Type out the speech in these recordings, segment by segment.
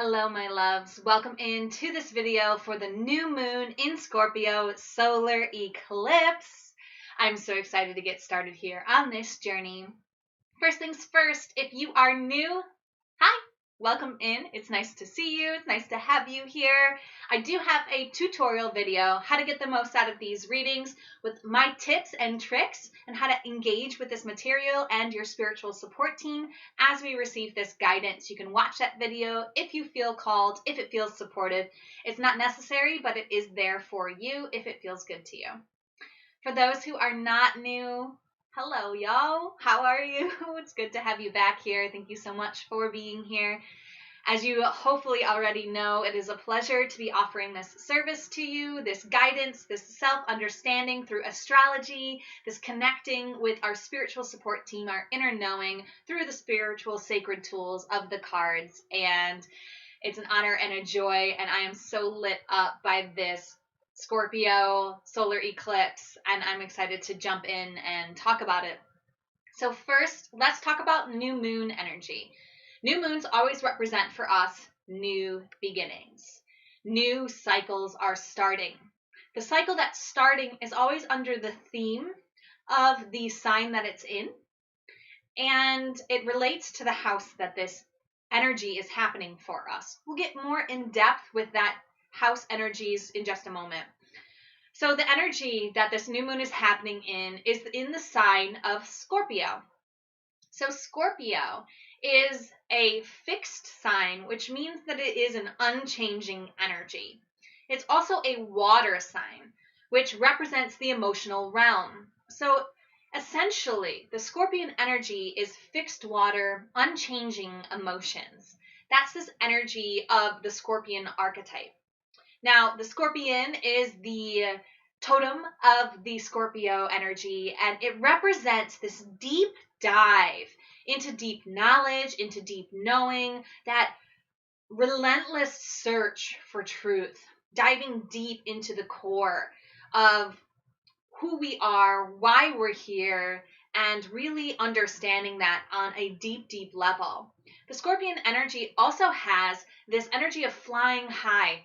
Hello, my loves. Welcome into this video for the new moon in Scorpio solar eclipse. I'm so excited to get started here on this journey. First things first, if you are new, hi, welcome in. It's nice to see you. It's nice to have you here. I do have a tutorial video, how to get the most out of these readings with my tips and tricks and how to engage with this material and your spiritual support team as we receive this guidance. You can watch that video if you feel called, if it feels supportive. It's not necessary, but it is there for you if it feels good to you. For those who are not new, hello, y'all. How are you? It's good to have you back here. Thank you so much for being here. As you hopefully already know, it is a pleasure to be offering this service to you, this guidance, this self-understanding through astrology, this connecting with our spiritual support team, our inner knowing through the spiritual sacred tools of the cards. And it's an honor and a joy, and I am so lit up by this Scorpio solar eclipse, and I'm excited to jump in and talk about it. So first, let's talk about new moon energy. New moons always represent for us new beginnings. New cycles are starting. The cycle that's starting is always under the theme of the sign that it's in, and it relates to the house that this energy is happening for us. We'll get more in depth with that house energies in just a moment. So the energy that this new moon is happening in is in the sign of Scorpio. So Scorpio is a fixed sign, which means that it is an unchanging energy. It's also a water sign, which represents the emotional realm. So essentially, the Scorpion energy is fixed water, unchanging emotions. That's this energy of the Scorpion archetype. Now, the Scorpion is the totem of the Scorpio energy, and it represents this deep dive into deep knowledge, into deep knowing, that relentless search for truth, diving deep into the core of who we are, why we're here, and really understanding that on a deep, deep level. The Scorpion energy also has this energy of flying high,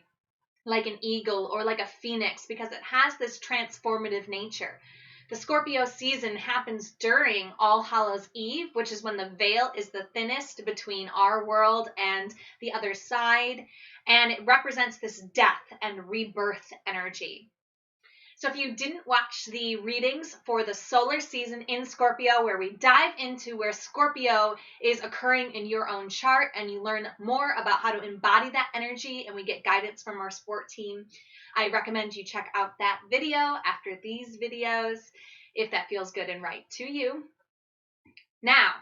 like an eagle or like a phoenix, because it has this transformative nature. The Scorpio season happens during All Hallows Eve, which is when the veil is the thinnest between our world and the other side, and it represents this death and rebirth energy. So if you didn't watch the readings for the solar season in Scorpio, where we dive into where Scorpio is occurring in your own chart and you learn more about how to embody that energy and we get guidance from our support team, I recommend you check out that video after these videos if that feels good and right to you. Now,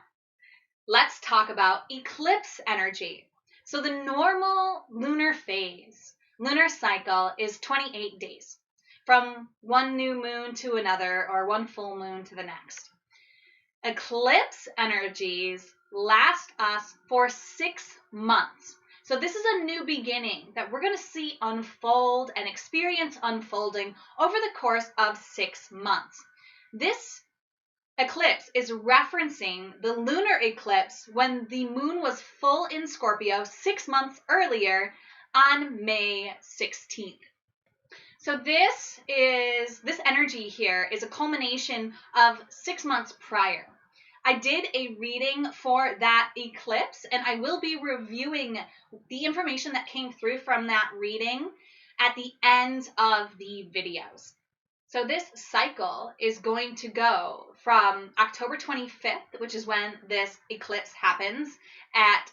let's talk about eclipse energy. So the normal lunar phase, lunar cycle is 28 days. From one new moon to another, or one full moon to the next. Eclipse energies last us for 6 months. So this is a new beginning that we're going to see unfold and experience unfolding over the course of 6 months. This eclipse is referencing the lunar eclipse when the moon was full in Scorpio 6 months earlier on May 16th. So this energy here is a culmination of 6 months prior. I did a reading for that eclipse, and I will be reviewing the information that came through from that reading at the end of the videos. So this cycle is going to go from October 25th, which is when this eclipse happens, at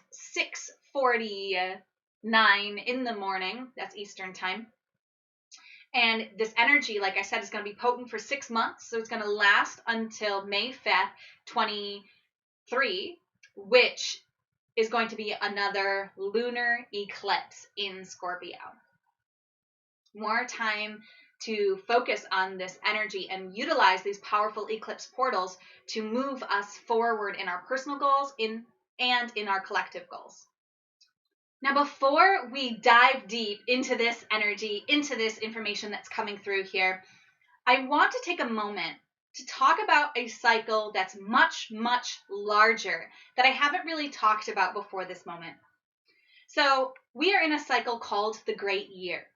6:49 in the morning, that's Eastern time. And this energy, like I said, is going to be potent for 6 months. So it's going to last until May 5th, 23, which is going to be another lunar eclipse in Scorpio. More time to focus on this energy and utilize these powerful eclipse portals to move us forward in our personal goals and in our collective goals. Now, before we dive deep into this energy, into this information that's coming through here, I want to take a moment to talk about a cycle that's much, much larger that I haven't really talked about before this moment. So we are in a cycle called the Great Year.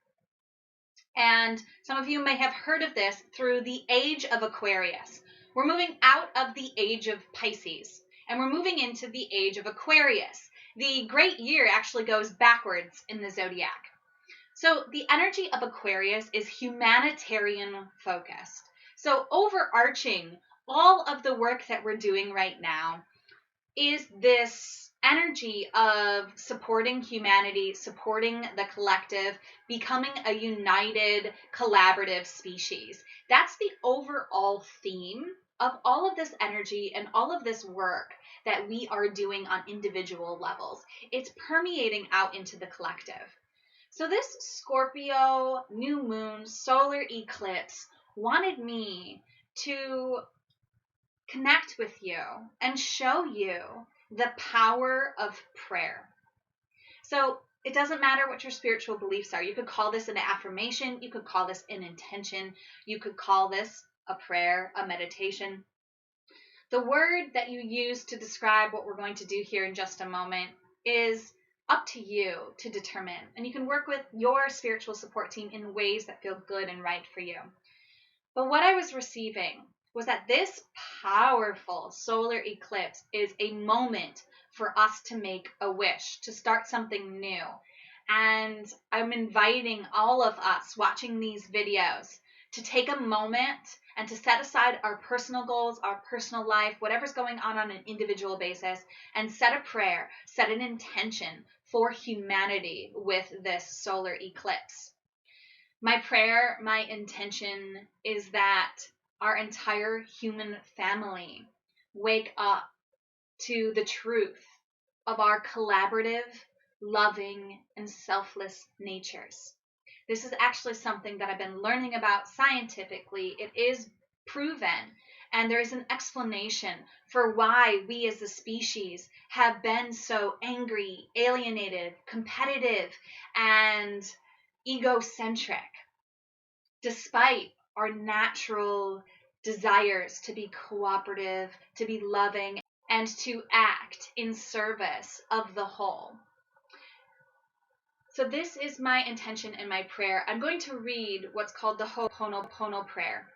And some of you may have heard of this through the age of Aquarius. We're moving out of the age of Pisces and we're moving into the age of Aquarius. The Great Year actually goes backwards in the zodiac. So the energy of Aquarius is humanitarian focused. So overarching all of the work that we're doing right now is this energy of supporting humanity, supporting the collective, becoming a united, collaborative species. That's the overall theme of all of this energy and all of this work that we are doing on individual levels. It's permeating out into the collective. So this Scorpio new moon solar eclipse wanted me to connect with you and show you the power of prayer. So it doesn't matter what your spiritual beliefs are. You could call this an affirmation. You could call this an intention. You could call this a prayer, a meditation. The word that you use to describe what we're going to do here in just a moment is up to you to determine. And you can work with your spiritual support team in ways that feel good and right for you. But what I was receiving was that this powerful solar eclipse is a moment for us to make a wish, to start something new. And I'm inviting all of us watching these videos to take a moment and to set aside our personal goals, our personal life, whatever's going on an individual basis, and set a prayer, set an intention for humanity with this solar eclipse. My prayer, my intention is that our entire human family wake up to the truth of our collaborative, loving, and selfless natures. This is actually something that I've been learning about scientifically. It is proven, and there is an explanation for why we as a species have been so angry, alienated, competitive, and egocentric, despite our natural desires to be cooperative, to be loving, and to act in service of the whole. So this is my intention and my prayer. I'm going to read what's called the Ho'oponopono prayer.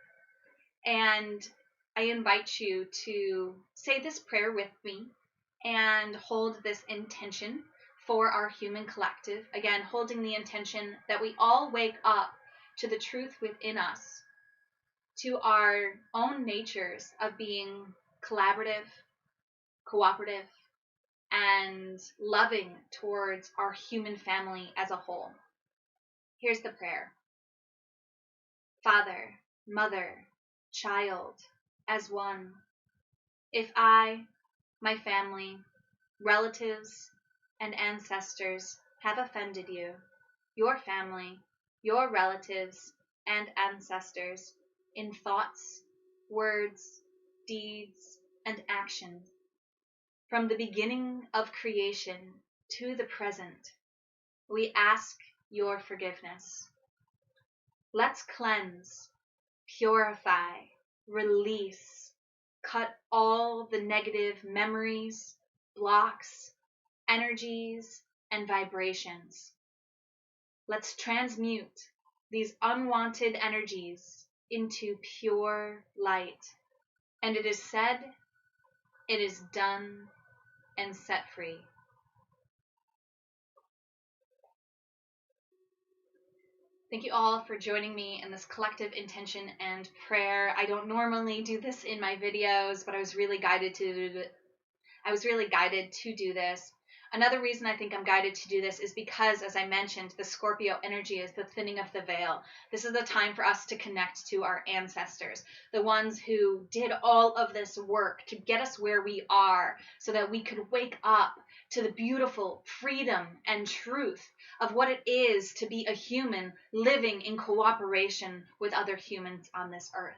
And I invite you to say this prayer with me and hold this intention for our human collective. Again, holding the intention that we all wake up to the truth within us, to our own natures of being collaborative, cooperative, and loving towards our human family as a whole. Here's the prayer. Father, mother, child, as one, if I, my family, relatives, and ancestors have offended you, your family, your relatives, and ancestors, in thoughts, words, deeds, and actions, from the beginning of creation to the present, we ask your forgiveness. Let's cleanse, purify, release, cut all the negative memories, blocks, energies, and vibrations. Let's transmute these unwanted energies into pure light. And it is said, it is done, and set free. Thank you all for joining me in this collective intention and prayer. I don't normally do this in my videos, but I was really guided to do this. Another reason I think I'm guided to do this is because, as I mentioned, the Scorpio energy is the thinning of the veil. This is the time for us to connect to our ancestors, the ones who did all of this work to get us where we are so that we could wake up to the beautiful freedom and truth of what it is to be a human living in cooperation with other humans on this earth.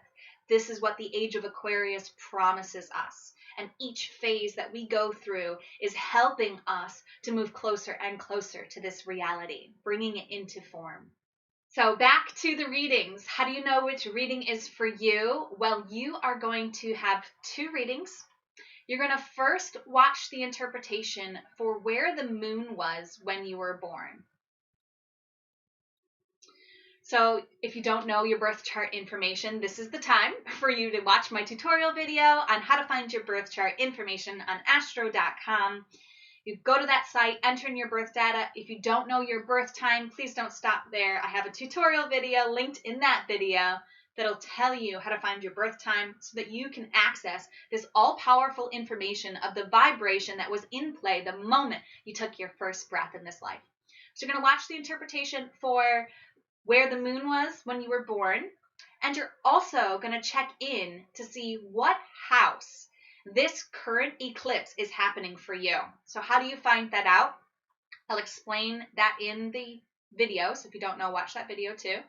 This is what the age of Aquarius promises us. And each phase that we go through is helping us to move closer and closer to this reality, bringing it into form. So back to the readings. How do you know which reading is for you? Well, you are going to have two readings. You're going to first watch the interpretation for where the moon was when you were born. So if you don't know your birth chart information, this is the time for you to watch my tutorial video on how to find your birth chart information on astro.com. You go to that site, enter in your birth data. If you don't know your birth time, please don't stop there. I have a tutorial video linked in that video that'll tell you how to find your birth time so that you can access this all-powerful information of the vibration that was in play the moment you took your first breath in this life. So you're going to watch the interpretation for where the moon was when you were born, and you're also going to check in to see what house this current eclipse is happening for you. So how do you find that out? I'll explain that in the video, so if you don't know, watch that video too.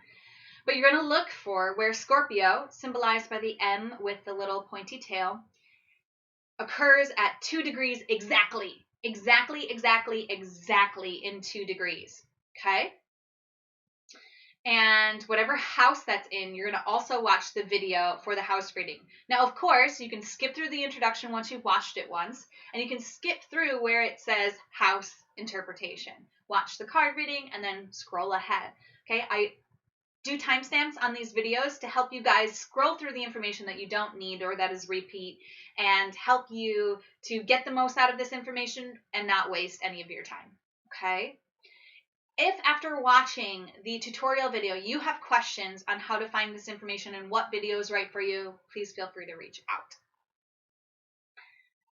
But you're going to look for where Scorpio, symbolized by the M with the little pointy tail, occurs at 2 degrees exactly in 2 degrees, okay? And whatever house that's in, you're going to also watch the video for the house reading. Now, of course, you can skip through the introduction once you've watched it once, and you can skip through where it says house interpretation. Watch the card reading and then scroll ahead. Okay, I do timestamps on these videos to help you guys scroll through the information that you don't need or that is repeat, and help you to get the most out of this information and not waste any of your time. Okay? If after watching the tutorial video you have questions on how to find this information and what video is right for you, please feel free to reach out.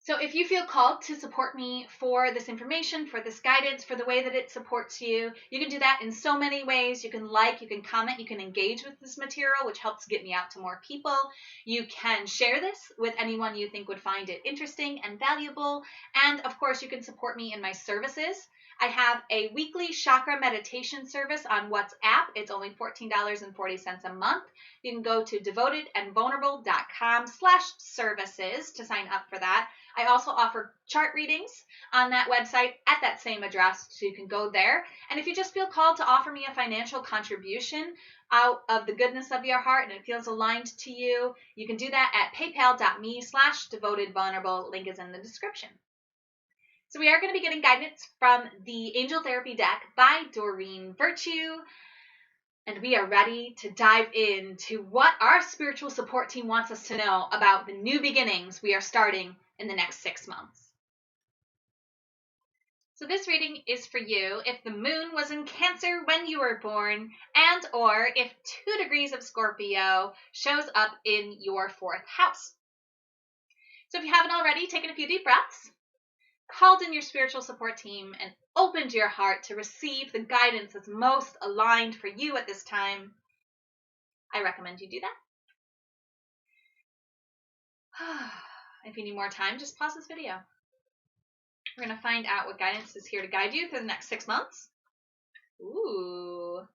So if you feel called to support me for this information, for this guidance, for the way that it supports you, you can do that in so many ways. You can like, you can comment, you can engage with this material, which helps get me out to more people. You can share this with anyone you think would find it interesting and valuable. And of course, you can support me in my services. I have a weekly chakra meditation service on WhatsApp. It's only $14.40 a month. You can go to devotedandvulnerable.com/services to sign up for that. I also offer chart readings on that website at that same address, so you can go there. And if you just feel called to offer me a financial contribution out of the goodness of your heart and it feels aligned to you, you can do that at paypal.me/devotedvulnerable. Link is in the description. So we are going to be getting guidance from the Angel Therapy deck by Doreen Virtue. And we are ready to dive into what our spiritual support team wants us to know about the new beginnings we are starting in the next 6 months. So this reading is for you if the moon was in Cancer when you were born, and or if 2 degrees of Scorpio shows up in your 4th house. So if you haven't already taken a few deep breaths, called in your spiritual support team, and opened your heart to receive the guidance that's most aligned for you at this time, I recommend you do that. If you need more time, just pause this video. We're going to find out what guidance is here to guide you through the next 6 months. Ooh.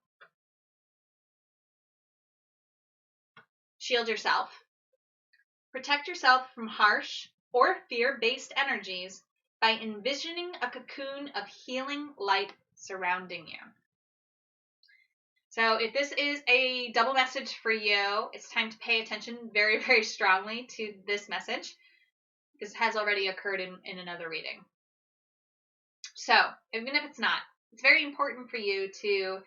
Shield yourself. Protect yourself from harsh or fear-based energies by envisioning a cocoon of healing light surrounding you. So if this is a double message for you, it's time to pay attention very, very strongly to this message, because it has already occurred in another reading. So even if it's not, it's very important for you to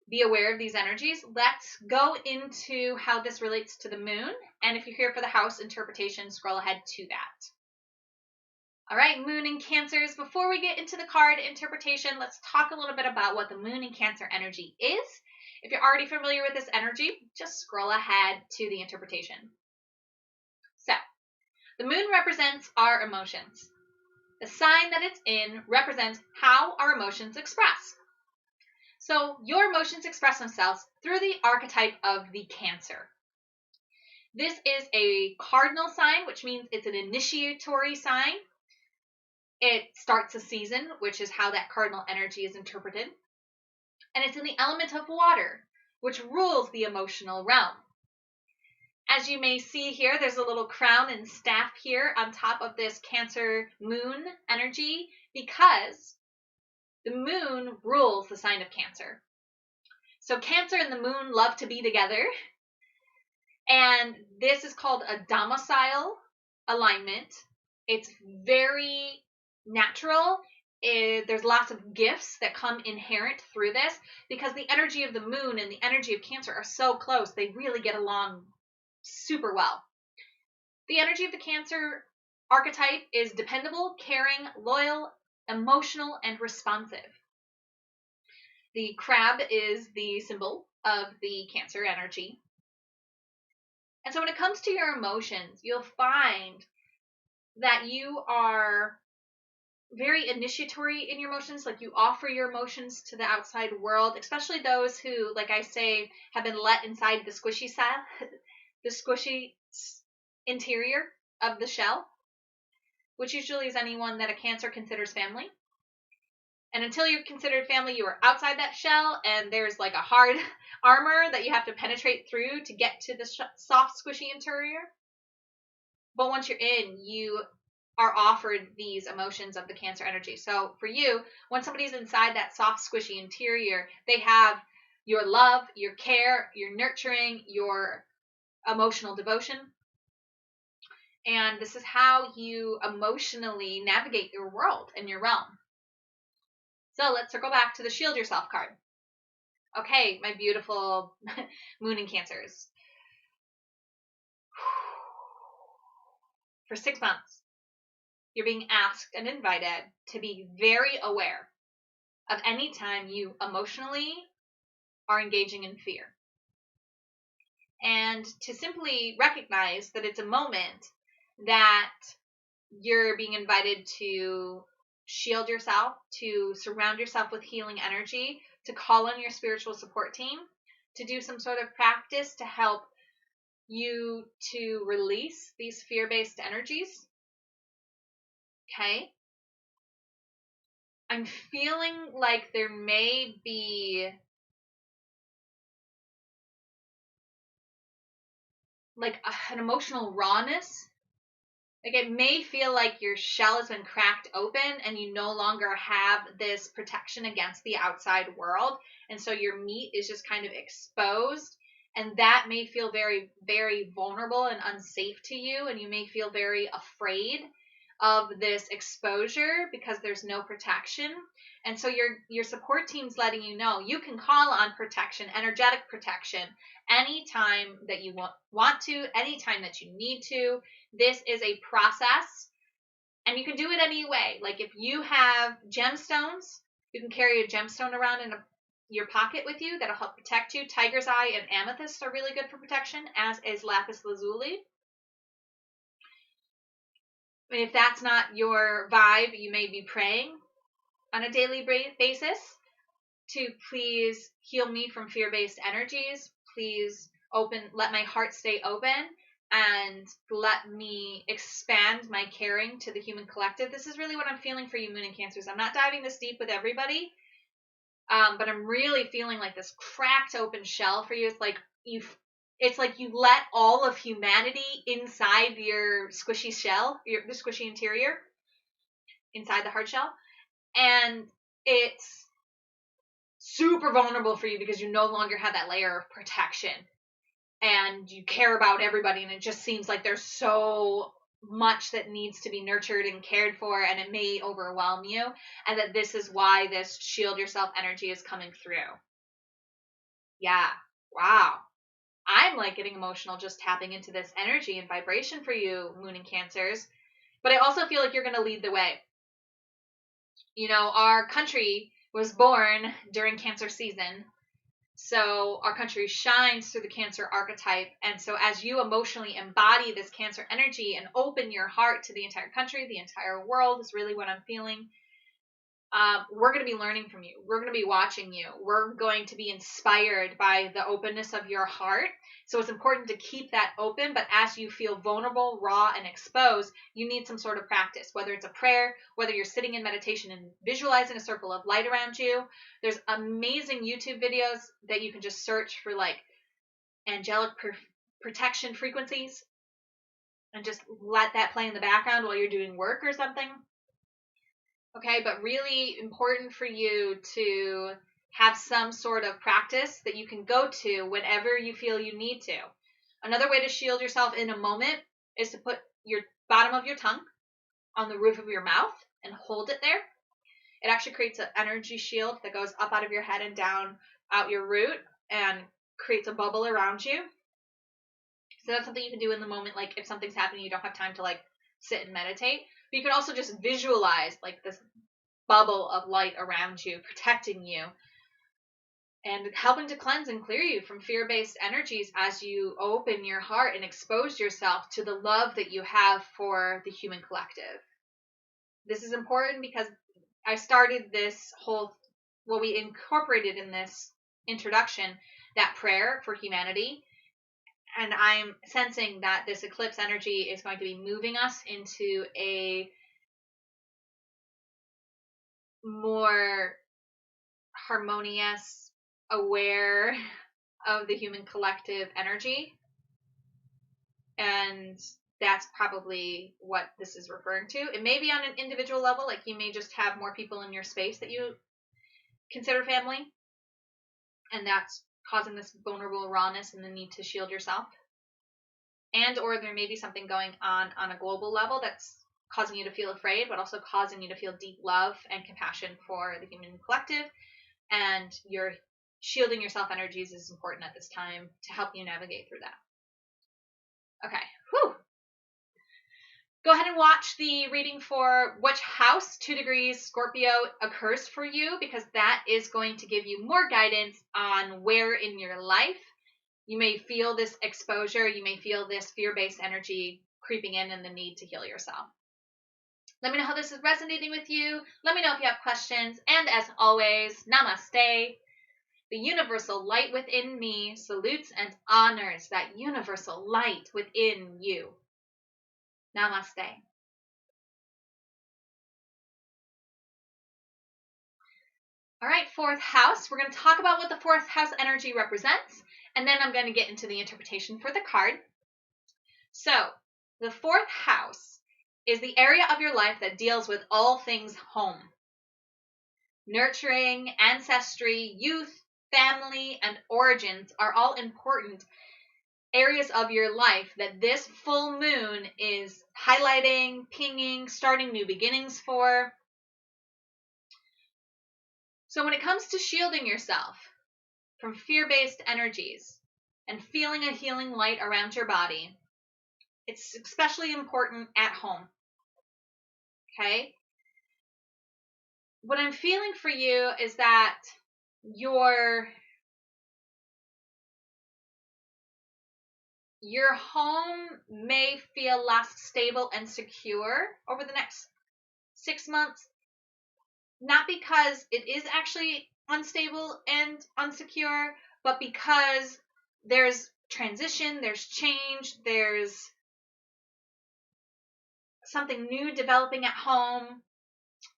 be aware of these energies. Let's go into how this relates to the moon. And if you're here for the house interpretation, scroll ahead to that. All right, moon and Cancers. Before we get into the card interpretation, let's talk a little bit about what the moon and Cancer energy is. If you're already familiar with this energy, just scroll ahead to the interpretation. So, the moon represents our emotions. The sign that it's in represents how our emotions express. So, your emotions express themselves through the archetype of the Cancer. This is a cardinal sign, which means it's an initiatory sign. It starts a season, which is how that cardinal energy is interpreted. And it's in the element of water, which rules the emotional realm. As you may see here, there's a little crown and staff here on top of this Cancer moon energy, because the moon rules the sign of Cancer. So Cancer and the moon love to be together. And this is called a domicile alignment. It's very natural. There's lots of gifts that come inherent through this because the energy of the moon and the energy of Cancer are so close. They really get along super well. The energy of the Cancer archetype is dependable, caring, loyal, emotional, and responsive. The crab is the symbol of the Cancer energy. And so when it comes to your emotions, you'll find that you are very initiatory in your emotions. Like, you offer your emotions to the outside world, especially those who, like I say, have been let inside the squishy side, the squishy interior of the shell, which usually is anyone that a Cancer considers family. And until you're considered family, you are outside that shell, and there's like a hard armor that you have to penetrate through to get to the soft, squishy interior. But once you're in, you are offered these emotions of the Cancer energy. So for you, when somebody's inside that soft, squishy interior, they have your love, your care, your nurturing, your emotional devotion. And this is how you emotionally navigate your world and your realm. So let's circle back to the Shield Yourself card. Okay, my beautiful Moon and Cancers. For 6 months, you're being asked and invited to be very aware of any time you emotionally are engaging in fear. And to simply recognize that it's a moment that you're being invited to shield yourself, to surround yourself with healing energy, to call on your spiritual support team, to do some sort of practice to help you to release these fear-based energies. Okay? I'm feeling like there may be like an emotional rawness. Like, it may feel like your shell has been cracked open and you no longer have this protection against the outside world. And so your meat is just kind of exposed. And that may feel very, very vulnerable and unsafe to you. And you may feel very afraid of this exposure because there's no protection. And so your support team's letting you know you can call on protection, energetic protection, anytime that you want to, anytime that you need to. This is a process, and you can do it any way. Like, if you have gemstones, you can carry a gemstone around in your pocket with you. That'll help protect you. Tiger's eye and amethyst are really good for protection, as is lapis lazuli. If that's not your vibe, you may be praying on a daily basis to please heal me from fear-based energies. Please let my heart stay open, and let me expand my caring to the human collective. This is really what I'm feeling for you, Moon and Cancers. I'm not diving this deep with everybody, but I'm really feeling like this cracked open shell for you. It's like you let all of humanity inside your squishy shell, the squishy interior, inside the hard shell. And it's super vulnerable for you because you no longer have that layer of protection. And you care about everybody, and it just seems like there's so much that needs to be nurtured and cared for, and it may overwhelm you. And that this is why this shield yourself energy is coming through. Yeah. Wow. I'm like getting emotional just tapping into this energy and vibration for you, Moon and Cancers. But I also feel like you're going to lead the way. You know, our country was born during Cancer season. So our country shines through the Cancer archetype. And so as you emotionally embody this Cancer energy and open your heart to the entire country, the entire world is really what I'm feeling. We're going to be learning from you. We're going to be watching you. We're going to be inspired by the openness of your heart. So it's important to keep that open. But as you feel vulnerable, raw, and exposed, you need some sort of practice, whether it's a prayer, whether you're sitting in meditation and visualizing a circle of light around you. There's amazing YouTube videos that you can just search for, like, angelic protection frequencies, and just let that play in the background while you're doing work or something. Okay, but really important for you to have some sort of practice that you can go to whenever you feel you need to. Another way to shield yourself in a moment is to put your bottom of your tongue on the roof of your mouth and hold it there. It actually creates an energy shield that goes up out of your head and down out your root and creates a bubble around you. So that's something you can do in the moment, like if something's happening, you don't have time to like sit and meditate. But you can also just visualize like this bubble of light around you, protecting you and helping to cleanse and clear you from fear-based energies as you open your heart and expose yourself to the love that you have for the human collective. This is important because I started this whole, well, we incorporated in this introduction that prayer for humanity. And I'm sensing that this eclipse energy is going to be moving us into a more harmonious, aware of the human collective energy. And that's probably what this is referring to. It may be on an individual level, like you may just have more people in your space that you consider family, and that's causing this vulnerable rawness and the need to shield yourself. And or there may be something going on a global level that's causing you to feel afraid, but also causing you to feel deep love and compassion for the human collective. And your shielding yourself energies is important at this time to help you navigate through that. Okay. Whew. Go ahead and watch the reading for which house 2 degrees Scorpio occurs for you, because that is going to give you more guidance on where in your life you may feel this exposure, you may feel this fear-based energy creeping in and the need to heal yourself. Let me know how this is resonating with you. Let me know if you have questions. And as always, namaste. The universal light within me salutes and honors that universal light within you. Namaste. All right, 4th house. We're going to talk about what the 4th house energy represents, and then I'm going to get into the interpretation for the card. So, the 4th house is the area of your life that deals with all things home. Nurturing, ancestry, youth, family, and origins are all important areas of your life that this full moon is highlighting, pinging, starting new beginnings for. So when it comes to shielding yourself from fear-based energies and feeling a healing light around your body, it's especially important at home. Okay? What I'm feeling for you is that your home may feel less stable and secure over the next 6 months, not because it is actually unstable and unsecure, but because there's transition, there's change, there's something new developing at home,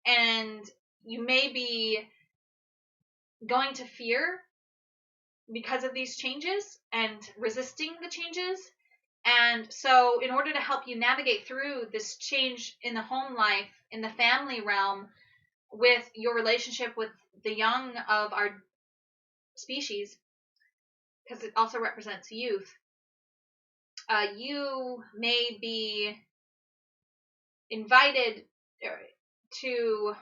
and you may be going to fear because of these changes and resisting the changes. And so in order to help you navigate through this change in the home life, in the family realm, with your relationship with the young of our species, because it also represents youth, you may be invited to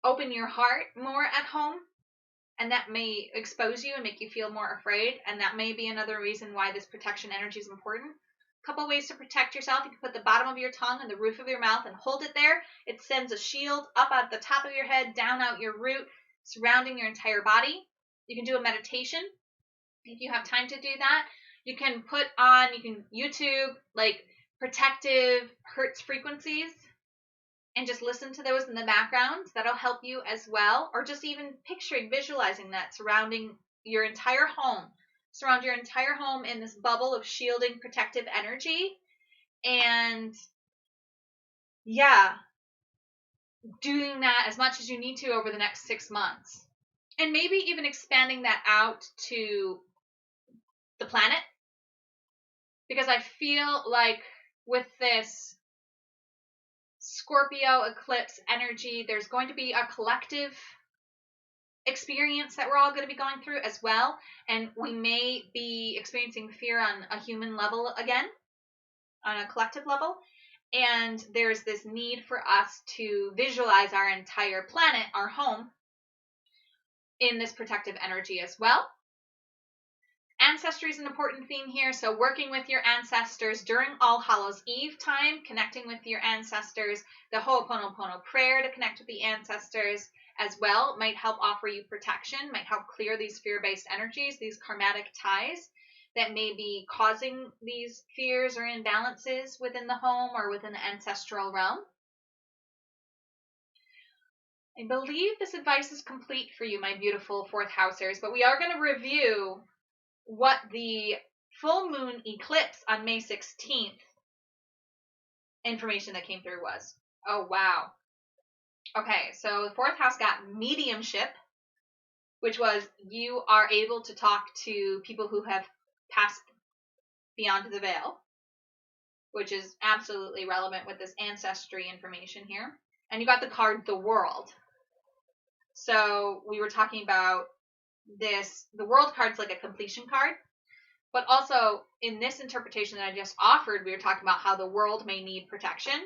open your heart more at home, and that may expose you and make you feel more afraid, and that may be another reason why this protection energy is important. A couple ways to protect yourself. You can put the bottom of your tongue on the roof of your mouth and hold it there. It sends a shield up at the top of your head, down out your root, surrounding your entire body. You can do a meditation if you have time to do that. You can put on, you can YouTube like protective Hertz frequencies and just listen to those in the background. That'll help you as well. Or just even picturing, visualizing that surrounding your entire home. Surround your entire home in this bubble of shielding, protective energy. And yeah, doing that as much as you need to over the next 6 months. And maybe even expanding that out to the planet. Because I feel like with this Scorpio eclipse energy, there's going to be a collective experience that we're all going to be going through as well. And we may be experiencing fear on a human level again. on a collective level. And there's this need for us to visualize our entire planet, our home, in this protective energy as well. Ancestry is an important theme here, so working with your ancestors during All Hallows Eve time, connecting with your ancestors, the Ho'oponopono prayer to connect with the ancestors as well might help offer you protection, might help clear these fear-based energies, these karmatic ties that may be causing these fears or imbalances within the home or within the ancestral realm. I believe this advice is complete for you, my beautiful fourth housers, but we are going to review what the full moon eclipse on May 16th information that came through was. Oh, wow. Okay, so the fourth house got mediumship, which was you are able to talk to people who have passed beyond the veil, which is absolutely relevant with this ancestry information here. And you got the card, the World. So we were talking about this, the World card's like a completion card. But also, in this interpretation that I just offered, we were talking about how the world may need protection.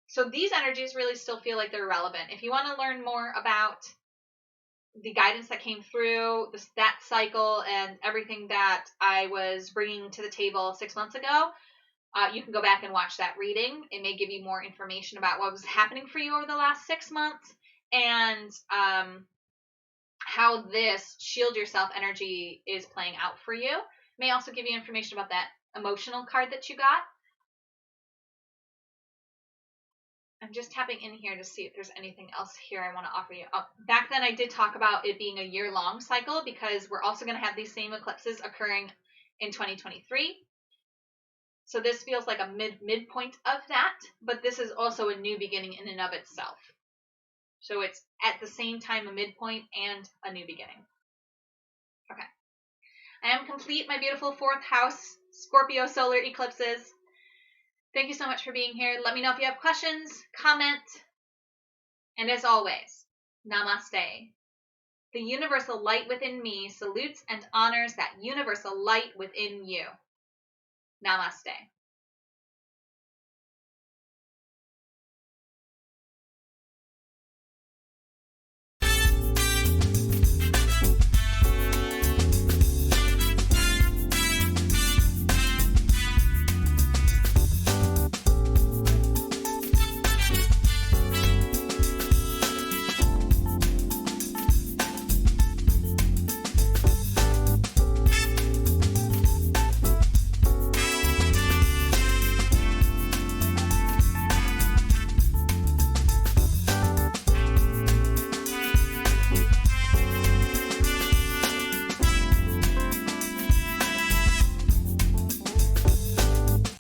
So these energies really still feel like they're relevant. If you want to learn more about the guidance that came through, that cycle, and everything that I was bringing to the table 6 months ago, you can go back and watch that reading. It may give you more information about what was happening for you over the last 6 months and how this shield yourself energy is playing out for you. May also give you information about that emotional card that you got. I'm just tapping in here to see if there's anything else here I want to offer you. Back then I did talk about it being a year-long cycle because we're also going to have these same eclipses occurring in 2023. So this feels like a midpoint of that, but this is also a new beginning in and of itself. So it's at the same time a midpoint and a new beginning. Okay. I am complete, my beautiful fourth house Scorpio solar eclipses. Thank you so much for being here. Let me know if you have questions, comment, and as always, namaste. The universal light within me salutes and honors that universal light within you. Namaste.